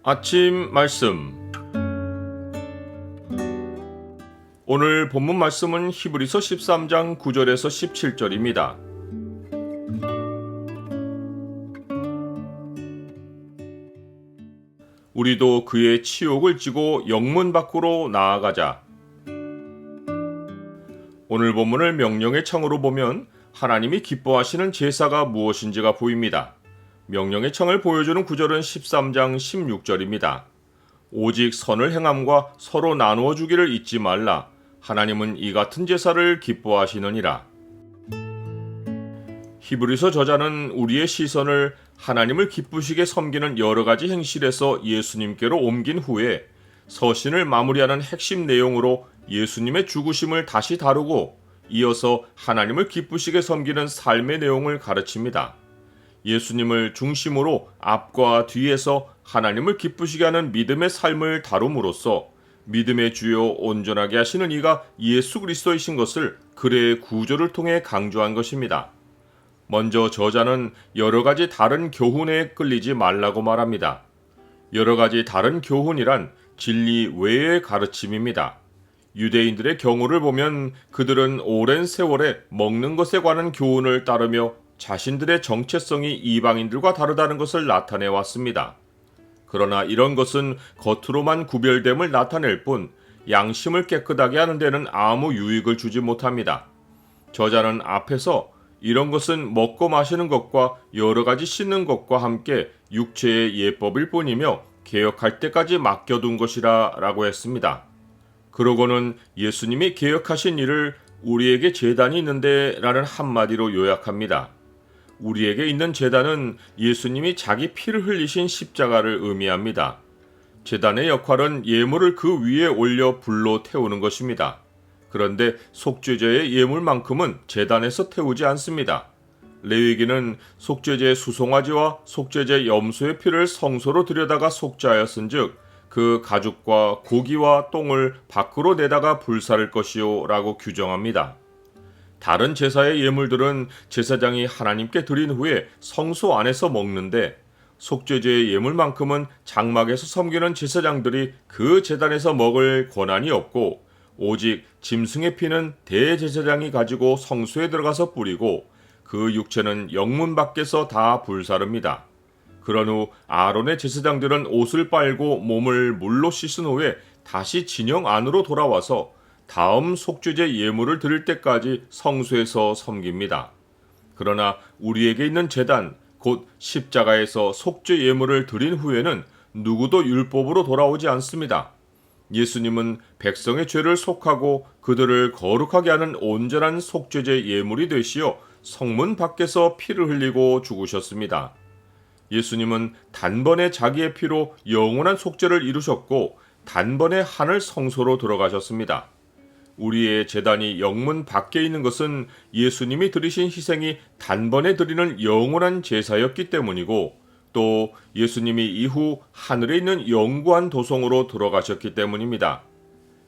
아침 말씀. 오늘 본문 말씀은 히브리서 13장 9절에서 17절입니다. 우리도 그의 치욕을 지고 영문 밖으로 나아가자. 오늘 본문을 명령의 창으로 보면 하나님이 기뻐하시는 제사가 무엇인지가 보입니다. 명령의 창을 보여주는 구절은 13장 16절입니다. 오직 선을 행함과 서로 나누어 주기를 잊지 말라. 하나님은 이 같은 제사를 기뻐하시느니라. 히브리서 저자는 우리의 시선을 하나님을 기쁘시게 섬기는 여러 가지 행실에서 예수님께로 옮긴 후에 서신을 마무리하는 핵심 내용으로 예수님의 죽으심을 다시 다루고 이어서 하나님을 기쁘시게 섬기는 삶의 내용을 가르칩니다. 예수님을 중심으로 앞과 뒤에서 하나님을 기쁘시게 하는 믿음의 삶을 다룸으로써 믿음의 주요 온전하게 하시는 이가 예수 그리스도이신 것을 글의 구조를 통해 강조한 것입니다. 먼저 저자는 여러 가지 다른 교훈에 끌리지 말라고 말합니다. 여러 가지 다른 교훈이란 진리 외의 가르침입니다. 유대인들의 경우를 보면 그들은 오랜 세월에 먹는 것에 관한 교훈을 따르며 자신들의 정체성이 이방인들과 다르다는 것을 나타내 왔습니다. 그러나 이런 것은 겉으로만 구별됨을 나타낼 뿐 양심을 깨끗하게 하는 데는 아무 유익을 주지 못합니다. 저자는 앞에서 이런 것은 먹고 마시는 것과 여러 가지 씻는 것과 함께 육체의 예법일 뿐이며 개혁할 때까지 맡겨둔 것이라 라고 했습니다. 그러고는 예수님이 개혁하신 일을 우리에게 제단이 있는데 라는 한마디로 요약합니다. 우리에게 있는 제단은 예수님이 자기 피를 흘리신 십자가를 의미합니다. 제단의 역할은 예물을 그 위에 올려 불로 태우는 것입니다. 그런데 속죄제의 예물만큼은 제단에서 태우지 않습니다. 레위기는 속죄제 수송아지와 속죄제 염소의 피를 성소로 들여다가 속죄하였은즉 그 가죽과 고기와 똥을 밖으로 내다가 불사를 것이요 라고 규정합니다. 다른 제사의 예물들은 제사장이 하나님께 드린 후에 성소 안에서 먹는데 속죄제의 예물만큼은 장막에서 섬기는 제사장들이 그 제단에서 먹을 권한이 없고 오직 짐승의 피는 대제사장이 가지고 성소에 들어가서 뿌리고 그 육체는 영문 밖에서 다 불사릅니다. 그런 후 아론의 제사장들은 옷을 빨고 몸을 물로 씻은 후에 다시 진영 안으로 돌아와서 다음 속죄제 예물을 드릴 때까지 성소에서 섬깁니다. 그러나 우리에게 있는 제단, 곧 십자가에서 속죄 예물을 드린 후에는 누구도 율법으로 돌아오지 않습니다. 예수님은 백성의 죄를 속하고 그들을 거룩하게 하는 온전한 속죄제 예물이 되시어 성문 밖에서 피를 흘리고 죽으셨습니다. 예수님은 단번에 자기의 피로 영원한 속죄를 이루셨고 단번에 하늘 성소로 들어가셨습니다. 우리의 제단이 영문 밖에 있는 것은 예수님이 드리신 희생이 단번에 드리는 영원한 제사였기 때문이고 또 예수님이 이후 하늘에 있는 영구한 도성으로 들어가셨기 때문입니다.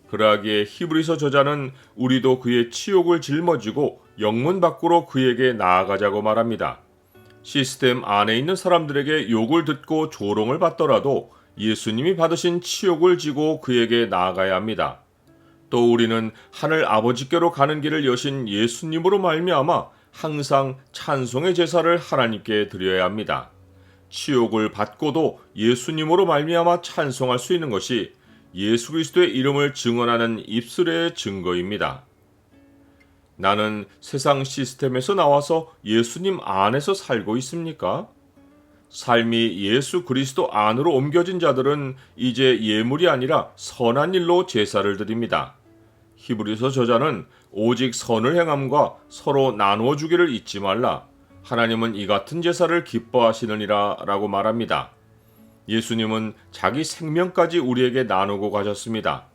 그러하기에 히브리서 저자는 우리도 그의 치욕을 짊어지고 영문 밖으로 그에게 나아가자고 말합니다. 시스템 안에 있는 사람들에게 욕을 듣고 조롱을 받더라도 예수님이 받으신 치욕을 지고 그에게 나아가야 합니다. 또 우리는 하늘 아버지께로 가는 길을 여신 예수님으로 말미암아 항상 찬송의 제사를 하나님께 드려야 합니다. 치욕을 받고도 예수님으로 말미암아 찬송할 수 있는 것이 예수 그리스도의 이름을 증언하는 입술의 증거입니다. 나는 세상 시스템에서 나와서 예수님 안에서 살고 있습니까? 삶이 예수 그리스도 안으로 옮겨진 자들은 이제 예물이 아니라 선한 일로 제사를 드립니다. 히브리서 저자는 오직 선을 행함과 서로 나누어 주기를 잊지 말라. 하나님은 이 같은 제사를 기뻐하시느니라 라고 말합니다. 예수님은 자기 생명까지 우리에게 나누고 가셨습니다.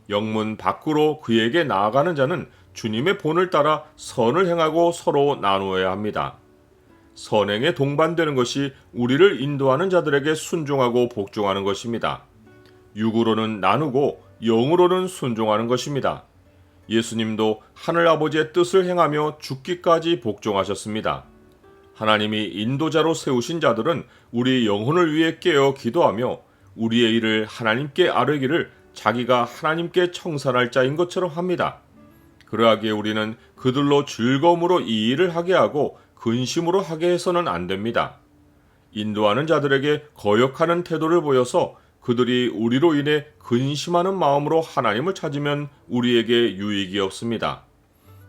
영문 밖으로 그에게 나아가는 자는 주님의 본을 따라 선을 행하고 서로 나누어야 합니다. 선행에 동반되는 것이 우리를 인도하는 자들에게 순종하고 복종하는 것입니다. 육으로는 나누고 영으로는 순종하는 것입니다. 예수님도 하늘아버지의 뜻을 행하며 죽기까지 복종하셨습니다. 하나님이 인도자로 세우신 자들은 우리 영혼을 위해 깨어 기도하며 우리의 일을 하나님께 아뢰기를 자기가 하나님께 청산할 자인 것처럼 합니다. 그러하기에 우리는 그들로 즐거움으로 이 일을 하게 하고 근심으로 하게 해서는 안 됩니다. 인도하는 자들에게 거역하는 태도를 보여서 그들이 우리로 인해 근심하는 마음으로 하나님을 찾으면 우리에게 유익이 없습니다.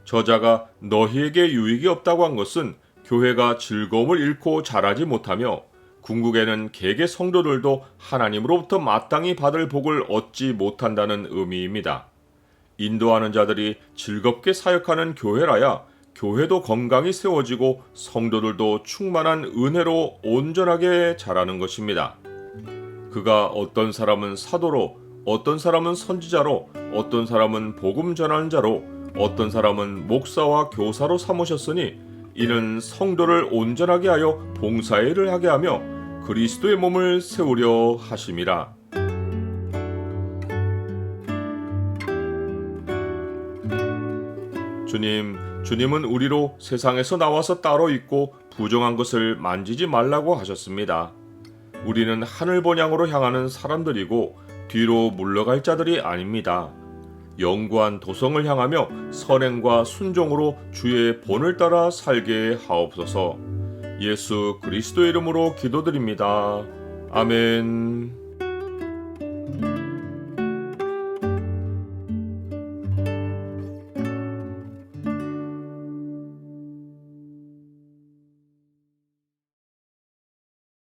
저자가 너희에게 유익이 없다고 한 것은 교회가 즐거움을 잃고 자라지 못하며 궁극에는 개개 성도들도 하나님으로부터 마땅히 받을 복을 얻지 못한다는 의미입니다. 인도하는 자들이 즐겁게 사역하는 교회라야 교회도 건강히 세워지고 성도들도 충만한 은혜로 온전하게 자라는 것입니다. 그가 어떤 사람은 사도로, 어떤 사람은 선지자로, 어떤 사람은 복음 전하는 자로, 어떤 사람은 목사와 교사로 삼으셨으니 이는 성도를 온전하게 하여 봉사의 일을 하게 하며 그리스도의 몸을 세우려 하심이라. 주님은 우리로 세상에서 나와서 따로 있고 부정한 것을 만지지 말라고 하셨습니다. 우리는 하늘 번향으로 향하는 사람들이고 뒤로 물러갈 자들이 아닙니다. 영구한 도성을 향하며 선행과 순종으로 주의 본을 따라 살게 하옵소서. 예수 그리스도의 이름으로 기도드립니다. 아멘.